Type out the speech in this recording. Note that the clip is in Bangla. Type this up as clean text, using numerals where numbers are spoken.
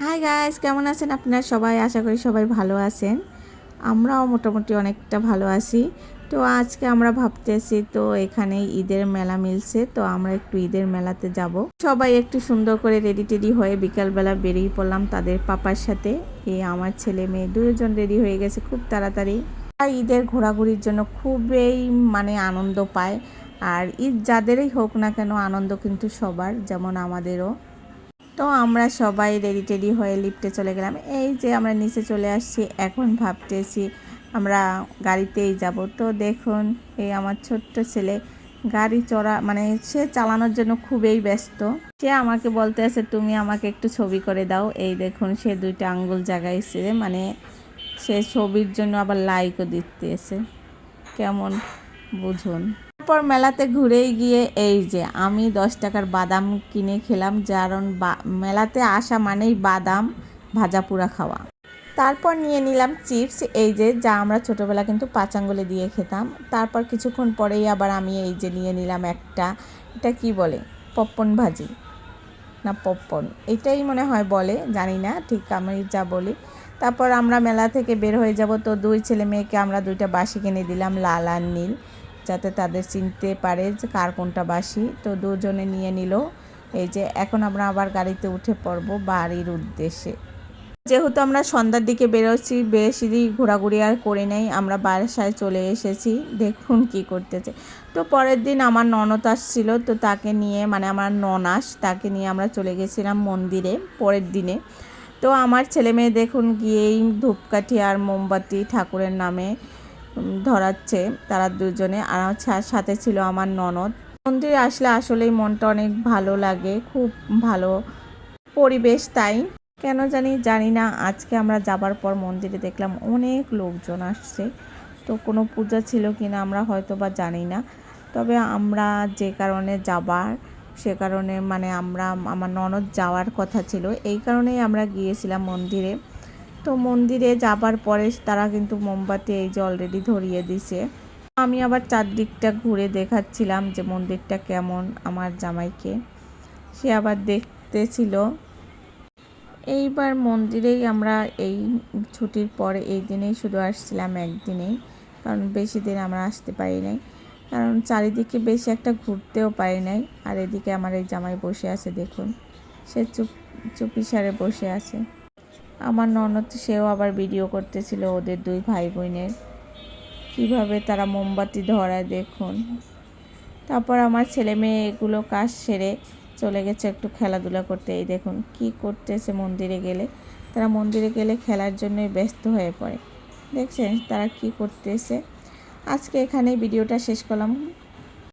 হাই গাইস, কেমন আছেন আপনারা সবাই? আশা করি সবাই ভালো আছেন। আমরাও মোটামুটি অনেকটা ভালো আছি। তো আজকে আমরা ভাবতেছি, তো এখানে ঈদের মেলা মিলছে, তো আমরা একটু ঈদের মেলাতে যাব। সবাই একটু সুন্দর করে রেডি টেডি হয়ে বিকালবেলা বেরিয়ে পড়লাম তাদের পাপার সাথে। আমার ছেলে মেয়ে দুজন রেডি হয়ে গেছে খুব তাড়াতাড়ি। আর ঈদের ঘোরাঘুরির জন্য খুবই আনন্দ পায়। আর ঈদ যাদেরই হোক না কেন, আনন্দ কিন্তু সবার, যেমন আমাদেরও। তো আমরা সবাই রেডি টেডি হয়ে লিফটে চলে গেলাম। এই যে আমরা নিচে চলে আসছি, এখন ভাবতেছি আমরা গাড়িতেই যাব। তো দেখুন, এই আমার ছোট্ট ছেলে গাড়ি চড়া সে চালানোর জন্য খুবই ব্যস্ত। সে আমাকে বলতে আছে, তুমি আমাকে একটু ছবি করে দাও। এই দেখুন, সে দুইটা আঙ্গুল জাগাইছে, সে ছবির জন্য আবার লাইকও দিতেছে। কেমন বুঝুন। তারপর মেলাতে ঘুরেই গিয়ে এই যে আমি 10 টাকার বাদাম কিনে খেলাম, কারণ মেলাতে আসা মানেই বাদাম ভাজা পোড়া খাওয়া। তারপর নিয়ে নিলাম চিপস, এই যে যা আমরা ছোটোবেলা কিন্তু 5 আঙ্গুলে দিয়ে খেতাম। তারপর কিছুক্ষণ পরেই আবার আমি এই যে নিয়ে নিলাম একটা, এটা কি বলে, পপকর্ন ভাজি না পপকর্ন, এটাই মনে হয় বলে, জানি না ঠিক আমি যা বলি। তারপর আমরা মেলা থেকে বের হয়ে যাব। তো দুই ছেলে মেয়েকে আমরা দুইটা বাঁশি কিনে দিলাম, লাল আর নীল, যাতে তাদের চিনতে পারে যে কার কোনটা বাঁশি। তো দুজনে নিয়ে নিল। এই যে এখন আমরা আবার গাড়িতে উঠে পড়ব বাড়ির উদ্দেশ্যে। যেহেতু আমরা সন্ধ্যার দিকে বেরোচ্ছি, বেশি ঘোরাঘুরি আর করে নেই, আমরা বাসায় চলে এসেছি। দেখুন কি করতেছে। তো পরের দিন আমার ননদ আসছিল, তো তাকে নিয়ে আমার ননাস, তাকে নিয়ে আমরা চলে গেছিলাম মন্দিরে পরের দিনে। তো আমার ছেলে মেয়ে দেখুন গিয়েই ধূপকাঠি আর মোমবাতি ঠাকুরের নামে ধরাচ্ছে তারা দুজনে, আর সাথে ছিল আমার ননদ। মন্দিরে আসলে আসলেই মনটা অনেক ভালো লাগে, খুব ভালো পরিবেশ। তাই কেন জানি না, আজকে আমরা যাবার পর মন্দিরে দেখলাম অনেক লোকজন আসছে। তো কোনো পূজা ছিল কি না আমরা হয়তো বা জানি না, তবে আমরা যে কারণে যাবার, সে কারণে আমার ননদ যাওয়ার কথা ছিল, এই কারণেই আমরা গিয়েছিলাম মন্দিরে। তো মন্দিরে যাবার পরে তারা কিন্তু মোমবাতি এই যে অলরেডি ধরিয়ে দিছে। আমি আবার চারদিকটা ঘুরে দেখাচ্ছিলাম যে মন্দিরটা কেমন আমার জামাইকে, সে আবার দেখতেছিল। এইবার মন্দিরেই আমরা এই ছুটির পরে এই দিনেই শুধু আসছিলাম, একদিনেই, কারণ বেশি দিন আমরা আসতে পারি নাই, কারণ চারিদিকে বেশি একটা ঘুরতেও পারি নাই। আর এদিকে আমার এই জামাই বসে আছে, দেখুন সে চুপি সারে বসে আছে। আমার ননদ সেও আবার ভিডিও করতেছিল ওদের দুই ভাই বোনের, কীভাবে তারা মোমবাতি ধরায় দেখুন। তারপর আমার ছেলে মেয়ে এগুলো কাজ সেরে চলে গেছে একটু খেলাধুলা করতে। এই দেখুন কি করতেছে, মন্দিরে গেলে তারা মন্দিরে গেলে খেলার জন্যই ব্যস্ত হয়ে পড়ে। দেখছেন তারা কি করতেছে। আজকে এখানেই ভিডিওটা শেষ করলাম।